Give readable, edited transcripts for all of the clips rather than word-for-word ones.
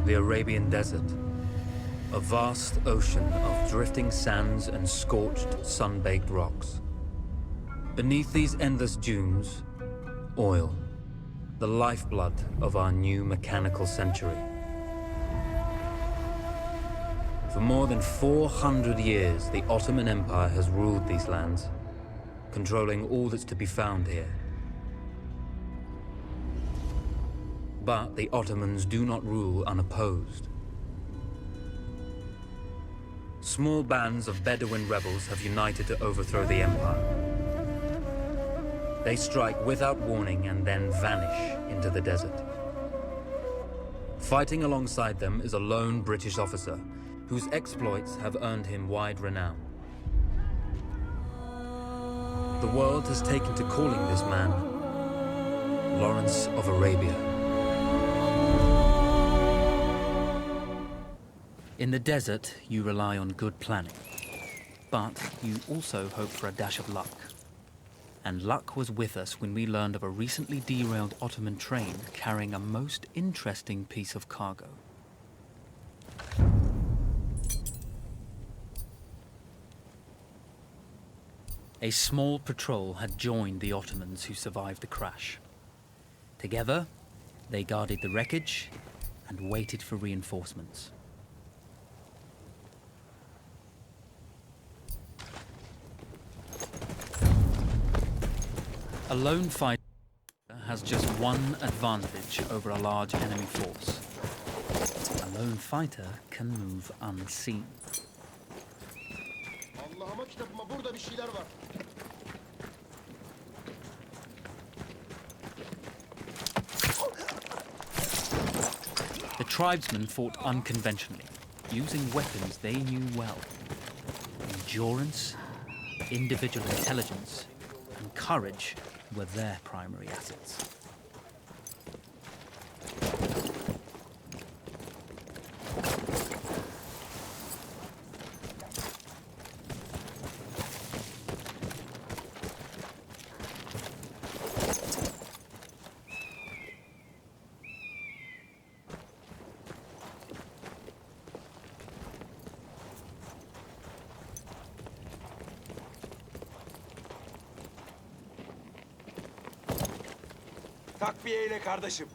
The Arabian Desert. A vast ocean of drifting sands and scorched, sun-baked rocks. Beneath these endless dunes, oil. The lifeblood of our new mechanical century. For more than 400 years, the Ottoman Empire has ruled these lands, controlling all that's to be found here. But the Ottomans do not rule unopposed. Small bands of Bedouin rebels have united to overthrow the empire. They strike without warning and then vanish into the desert. Fighting alongside them is a lone British officer, whose exploits have earned him wide renown. The world has taken to calling this man Lawrence of Arabia. In the desert, you rely on good planning, but you also hope for a dash of luck. And luck was with us when we learned of a recently derailed Ottoman train carrying a most interesting piece of cargo. A small patrol had joined the Ottomans who survived the crash. Together, they guarded the wreckage and waited for reinforcements. A lone fighter has just one advantage over a large enemy force. A lone fighter can move unseen. The tribesmen fought unconventionally, using weapons they knew well. Endurance, individual intelligence, and courage were their primary assets. Takviyeyle kardeşim.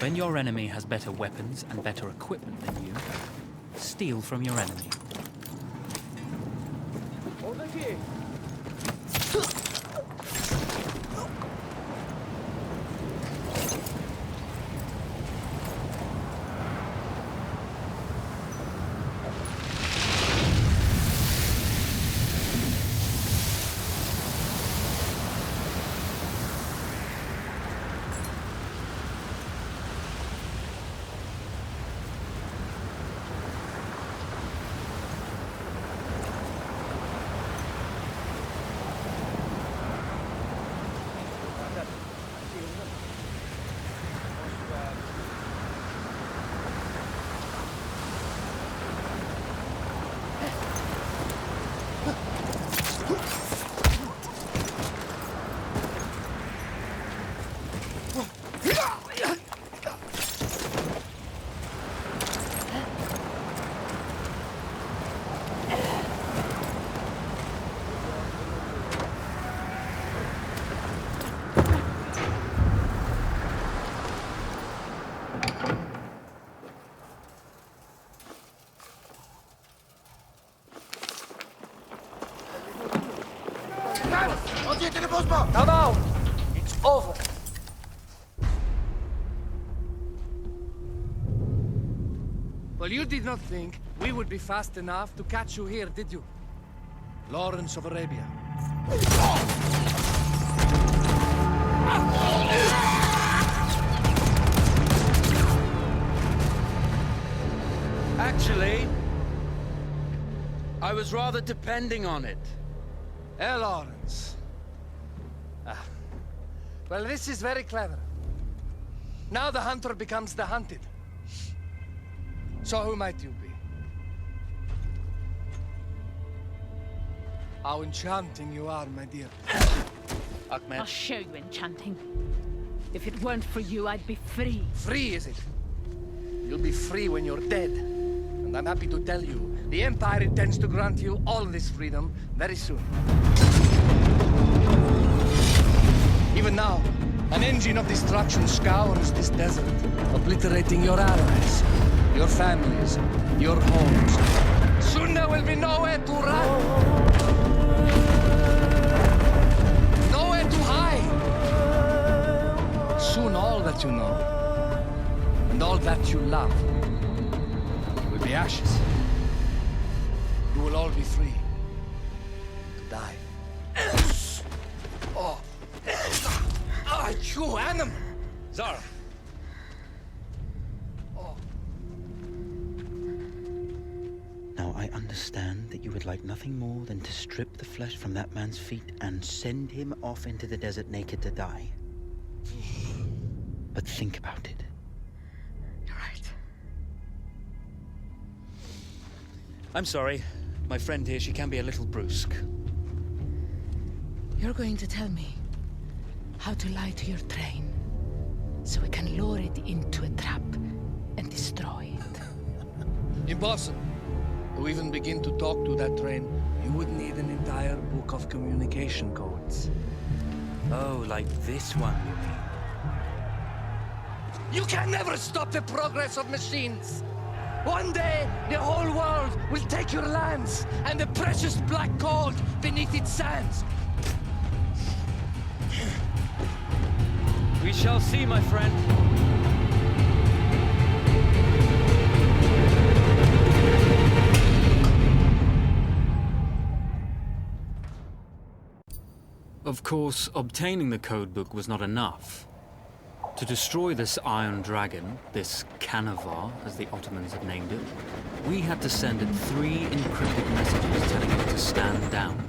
When your enemy has better weapons and better equipment than you, steal from your enemy. Oradaki. Now, it's over. Well, you did not think we would be fast enough to catch you here, did you? Lawrence of Arabia. Actually, I was rather depending on it. Lawrence. Well, this is very clever. Now the hunter becomes the hunted. So who might you be? How enchanting you are, my dear. Ahmed. I'll show you enchanting. If it weren't for you, I'd be free. Free, is it? You'll be free when you're dead. And I'm happy to tell you, the Empire intends to grant you all this freedom very soon. Even now, an engine of destruction scours this desert, obliterating your allies, your families, your homes. Soon there will be nowhere to run. Nowhere to hide. Soon all that you know, and all that you love, will be ashes. You will all be free to die. Oh. Ah, you animal! Zara. Now I understand that you would like nothing more than to strip the flesh from that man's feet and send him off into the desert naked to die. But think about it. You're right. I'm sorry. My friend here, she can be a little brusque. You're going to tell me how to lie to your train, so we can lure it into a trap and destroy it. Impossible. To even begin to talk to that train, you would need an entire book of communication codes. Oh, like this one, you mean? You can never stop the progress of machines! One day, the whole world will take your lands and the precious black gold beneath its sands. We shall see, my friend. Of course, obtaining the codebook was not enough. To destroy this Iron Dragon, this Canavar, as the Ottomans had named it, we had to send it 3 encrypted messages telling it to stand down.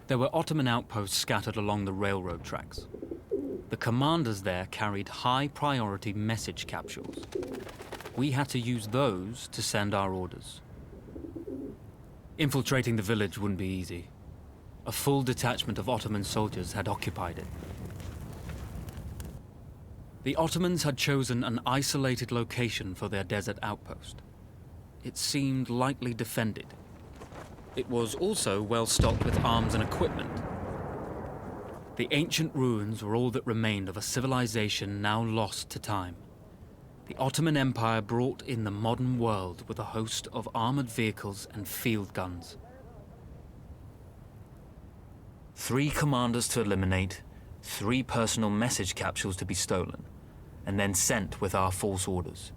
There were Ottoman outposts scattered along the railroad tracks. The commanders there carried high-priority message capsules. We had to use those to send our orders. Infiltrating the village wouldn't be easy. A full detachment of Ottoman soldiers had occupied it. The Ottomans had chosen an isolated location for their desert outpost. It seemed lightly defended. It was also well stocked with arms and equipment. The ancient ruins were all that remained of a civilization now lost to time. The Ottoman Empire brought in the modern world with a host of armored vehicles and field guns. 3 commanders to eliminate, 3 personal message capsules to be stolen, and then sent with our false orders.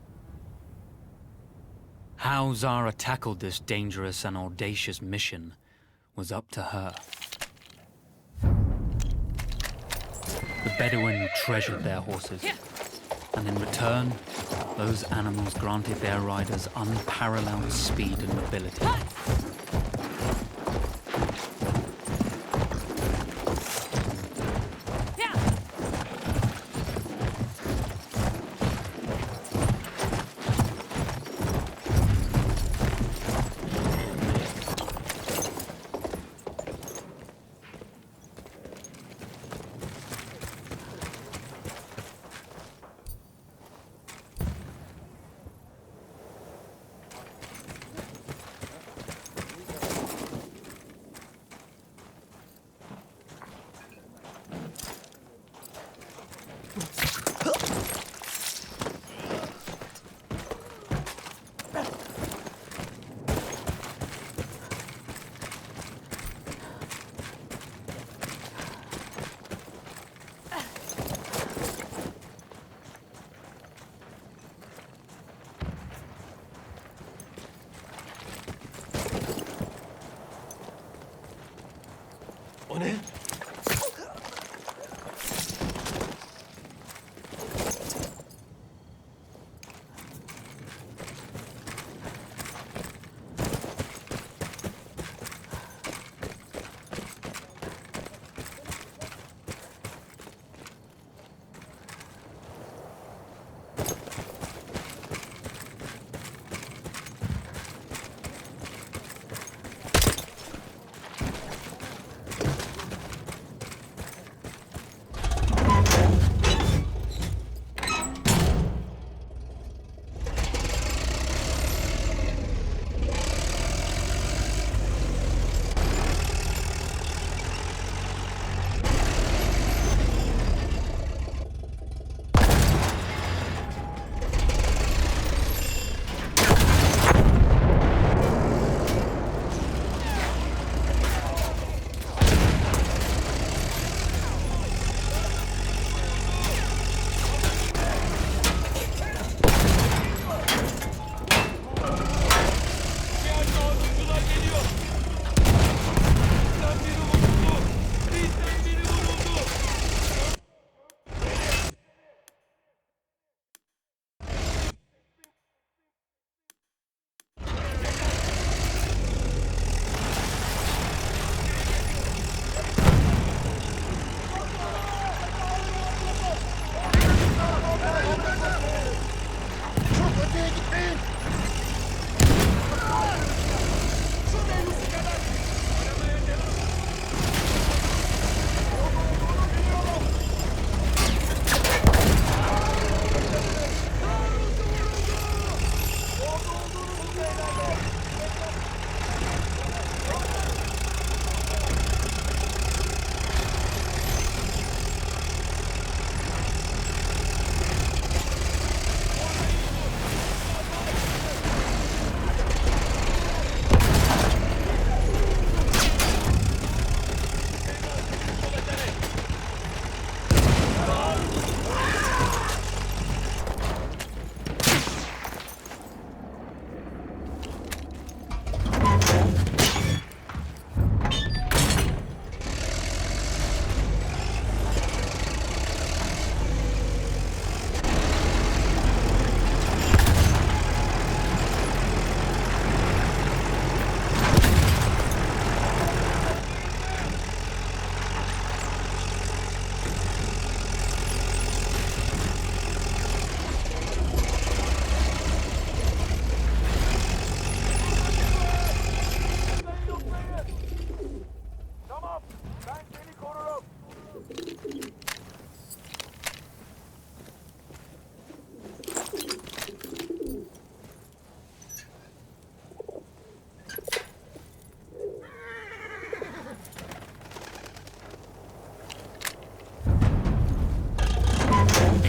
How Zara tackled this dangerous and audacious mission was up to her. The Bedouin treasured their horses, and in return, those animals granted their riders unparalleled speed and mobility. O ne?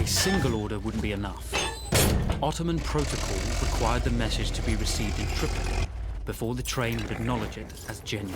A single order wouldn't be enough. Ottoman protocol required the message to be received in triplicate before the train would acknowledge it as genuine.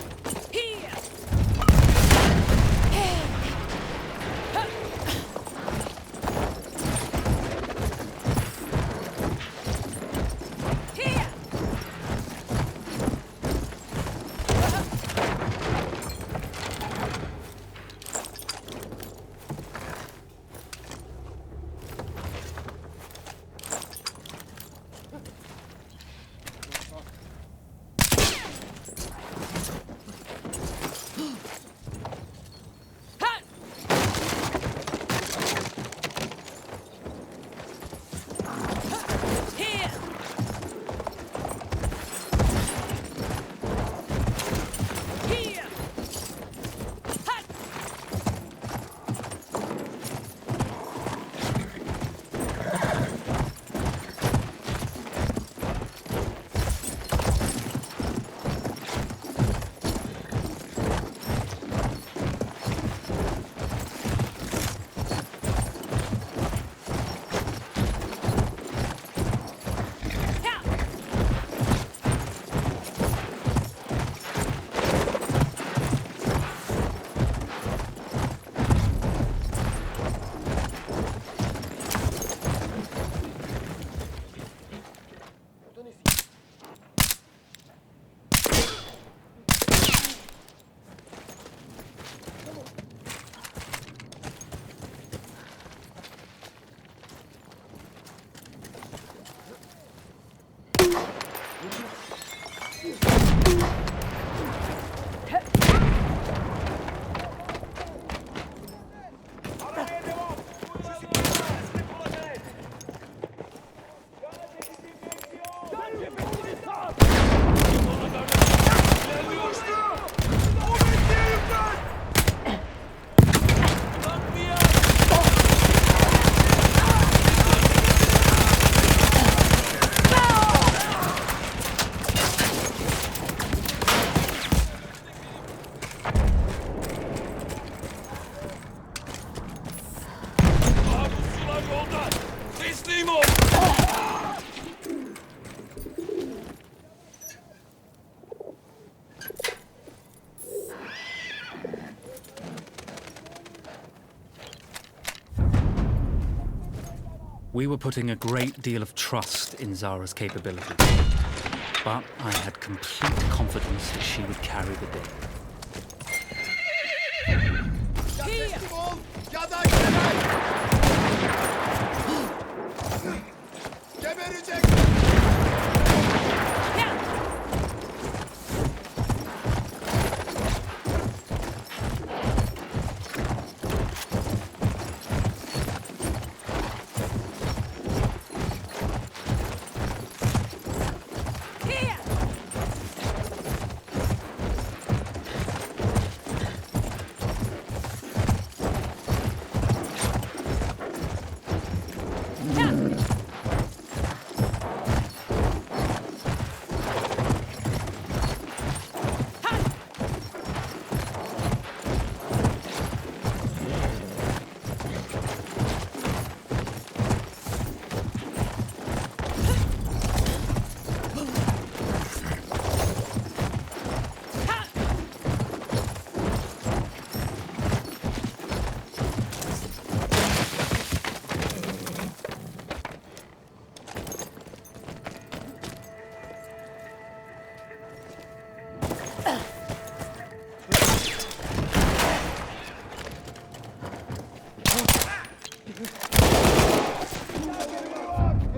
We were putting a great deal of trust in Zara's capabilities, but I had complete confidence that she would carry the day. Ya teslim ol ya da geber! Geberecek!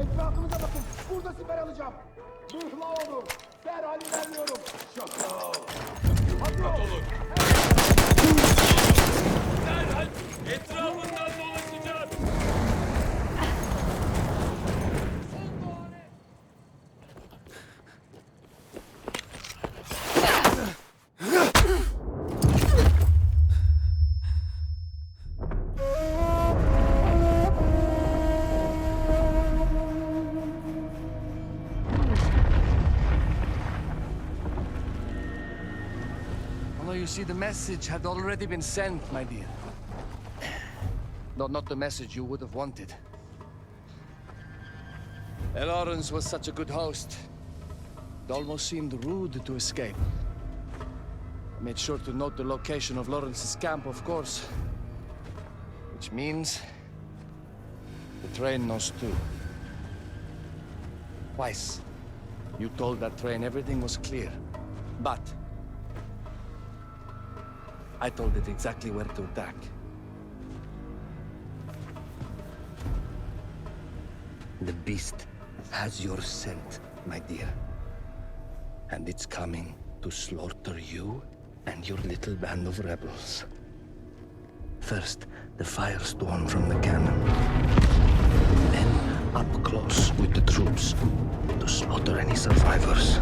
Etrafınıza bakın. Burada siper alacağım. Mıhla onu. Derhal ilerliyorum. Şaka. Hadi olun. Derhal etrafından dolaşacağım. Although you see, the message had already been sent, my dear. Though not the message you would have wanted. Lawrence was such a good host. It almost seemed rude to escape. I made sure to note the location of Lawrence's camp, of course. Which means the train knows too. Twice, you told that train everything was clear. But I told it exactly where to attack. The beast has your scent, my dear. And it's coming to slaughter you and your little band of rebels. First, the firestorm from the cannon. Then, up close with the troops to slaughter any survivors.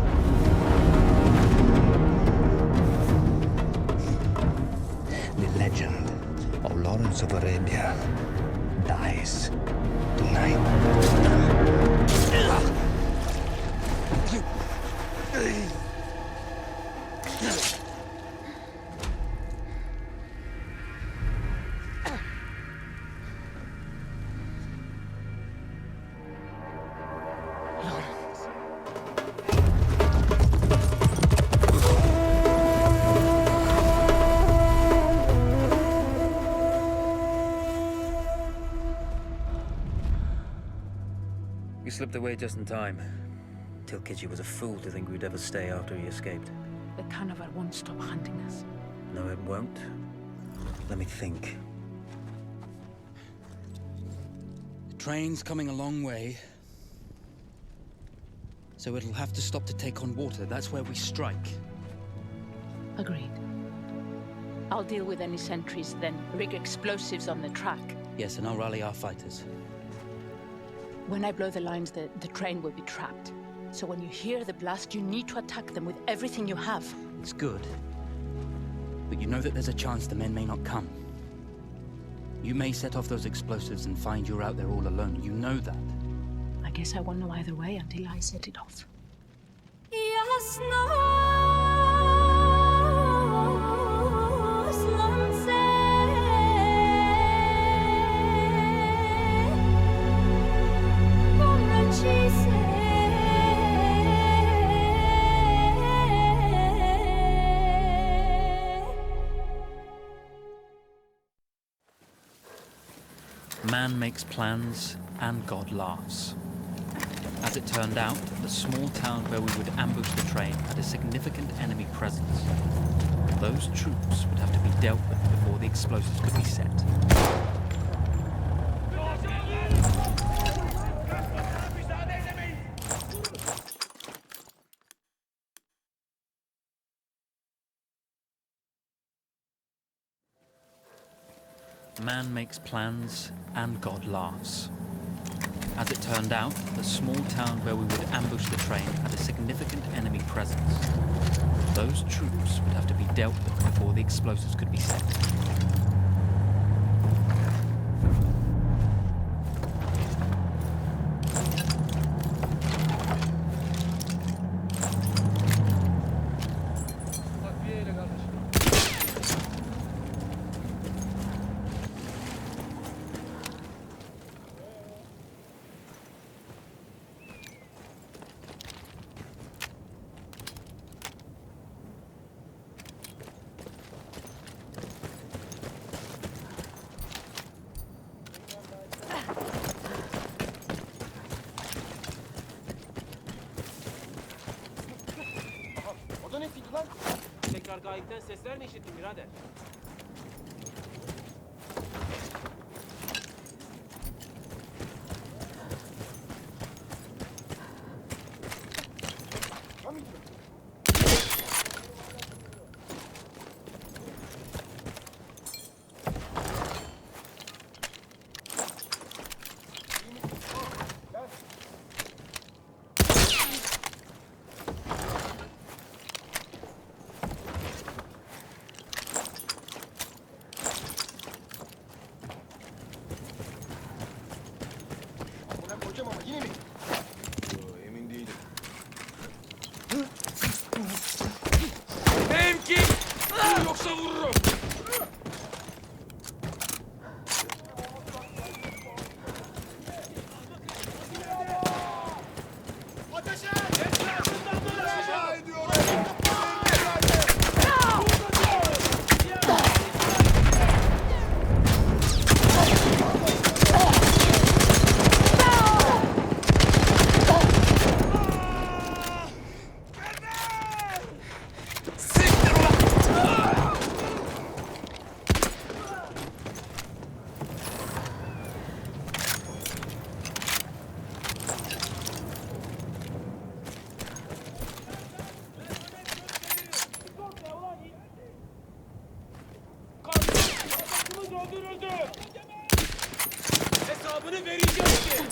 The legend of Lawrence of Arabia dies tonight. You slipped away just in time. Tilkitchi was a fool to think we'd ever stay after he escaped. The carnival won't stop hunting us. No, it won't. Let me think. The train's coming a long way. So it'll have to stop to take on water. That's where we strike. Agreed. I'll deal with any sentries, then rig explosives on the track. Yes, and I'll rally our fighters. When I blow the lines, the train will be trapped. So when you hear the blast, you need to attack them with everything you have. It's good. But you know that there's a chance the men may not come. You may set off those explosives and find you're out there all alone. You know that. I guess I won't know either way until I set it off. Man makes plans, and God laughs. As it turned out, the small town where we would ambush the train had a significant enemy presence. Those troops would have to be dealt with before the explosives could be set. Man makes plans and God laughs. As it turned out, the small town where we would ambush the train had a significant enemy presence. Those troops would have to be dealt with before the explosives could be set. O da nesiydi lan? Tekrar gayipten sesler mi işittin birader? Buna koyacağım ama yine mi? Emin değilim. Mevki! Yoksa vururum! Öldürüldü! Hesabını vereceğiz ki!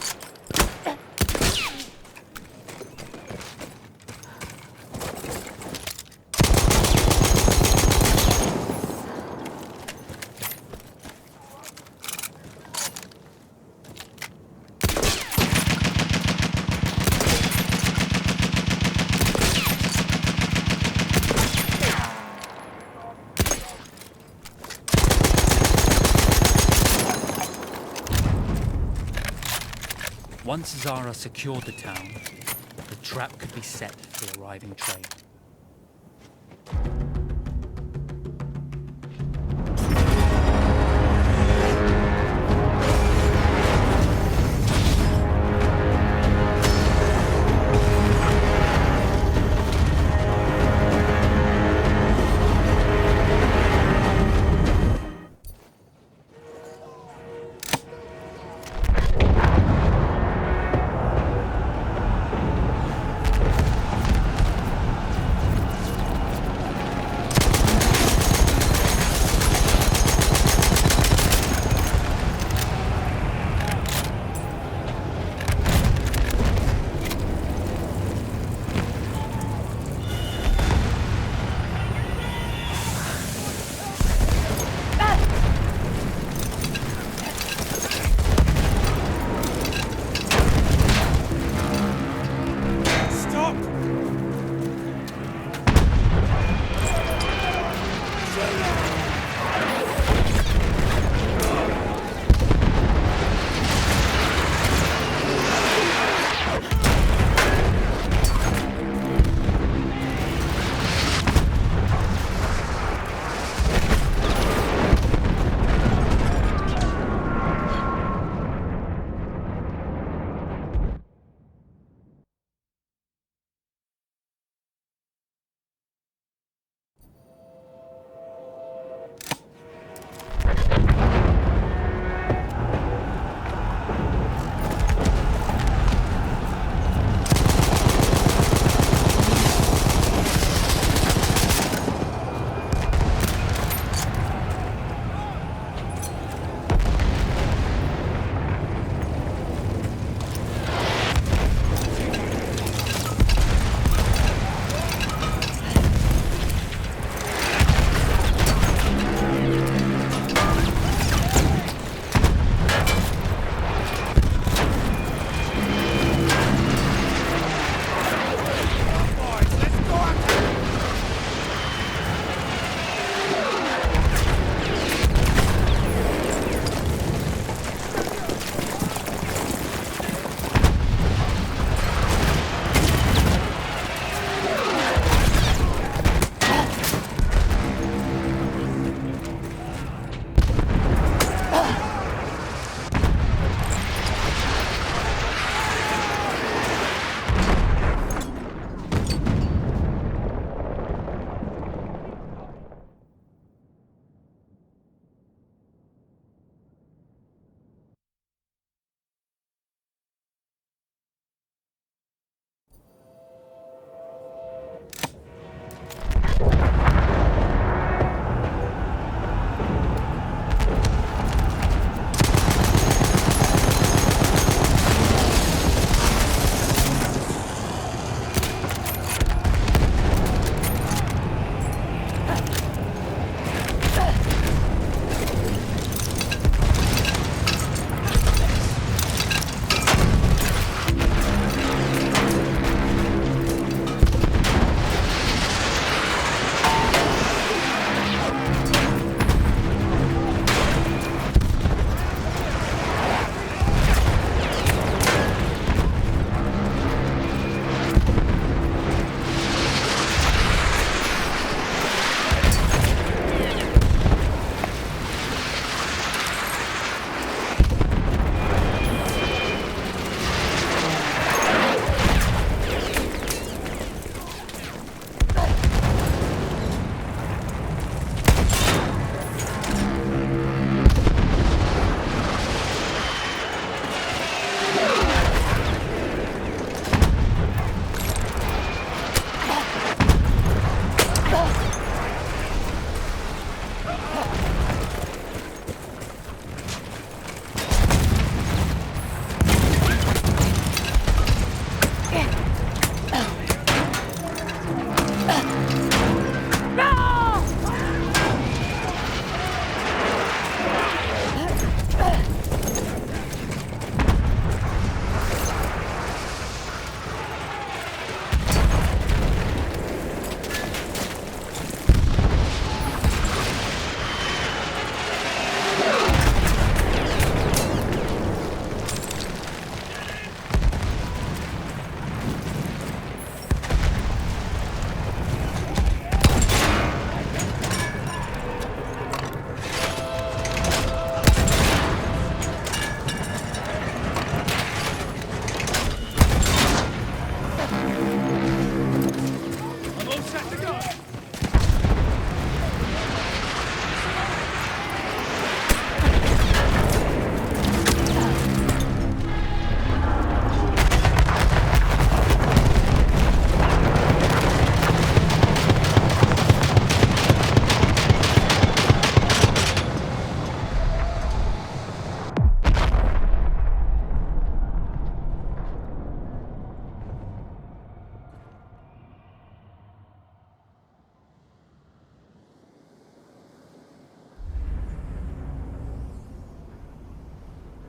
Once Zara secured the town, the trap could be set for the arriving train.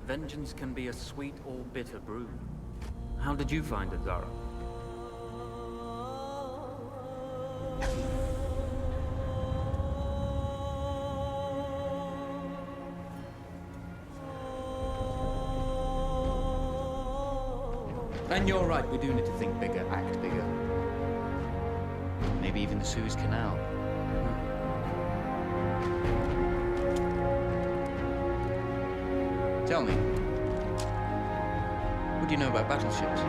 Vengeance can be a sweet or bitter brew. How did you find it, Zara? And you're right, we do need to think bigger, act bigger. Maybe even the Suez Canal. Tell me, what do you know about battleships?